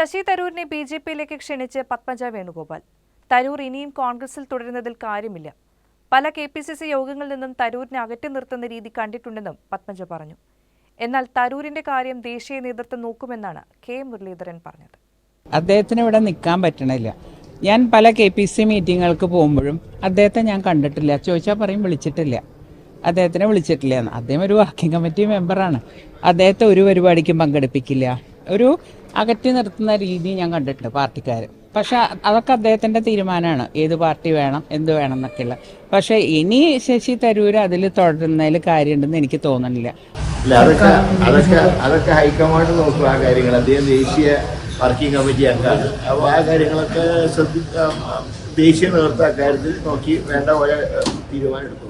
ശശി തരൂരിനെ ബിജെപിയിലേക്ക് ക്ഷണിച്ച് പത്മജ വേണുഗോപാൽ. തരൂർ ഇനിയും കോൺഗ്രസിൽ തുടരുന്നതിൽ കാര്യമില്ല. പല കെപിസിസി യോഗങ്ങളിൽ നിന്നും തരൂരിനെ അകറ്റി നിർത്തുന്ന രീതി കണ്ടിട്ടുണ്ടെന്നും പത്മജ പറഞ്ഞു. എന്നാൽ തരൂരിന്റെ കാര്യം ദേശീയ നേതൃത്വം നോക്കുമെന്നാണ് കെ മുരളീധരൻ പറഞ്ഞത്. അദ്ദേഹത്തിന് ഇവിടെ നിൽക്കാൻ പറ്റണില്ല. ഞാൻ പല കെപിസിസി മീറ്റിങ്ങുകൾക്ക് പോകുമ്പോഴും അദ്ദേഹത്തെ ഞാൻ കണ്ടിട്ടില്ല. ചോദിച്ചാൽ പറയും വിളിച്ചിട്ടില്ല, അദ്ദേഹത്തിനെ വിളിച്ചിട്ടില്ല എന്ന്. അദ്ദേഹം ഒരു വർക്കിംഗ് കമ്മിറ്റി മെമ്പറാണ്. അദ്ദേഹത്തെ ഒരു പരിപാടിക്കും പങ്കെടുപ്പിക്കില്ല. ഒരു അകറ്റി നിർത്തുന്ന രീതി ഞാൻ കണ്ടിട്ടുണ്ട് പാർട്ടിക്കാർ. പക്ഷെ അതൊക്കെ അദ്ദേഹത്തിൻ്റെ തീരുമാനമാണ്, ഏത് പാർട്ടി വേണം എന്ത് വേണം എന്നൊക്കെയുള്ള. പക്ഷെ ഇനി ശശി തരൂർ അതിൽ തുടരുന്നതിൽ കാര്യമുണ്ടെന്ന് എനിക്ക് തോന്നുന്നില്ല. അതൊക്കെ ഹൈക്കമാൻഡ് നോക്കുക ആ കാര്യങ്ങൾ. അദ്ദേഹം ദേശീയ വർക്കിംഗ് കമ്മിറ്റി അംഗമാണ്. അപ്പോൾ ആ കാര്യങ്ങളൊക്കെ ദേശീയ നേതൃത്വം അക്കാര്യത്തിൽ നോക്കി വേണ്ട പോലെ തീരുമാനം എടുക്കും.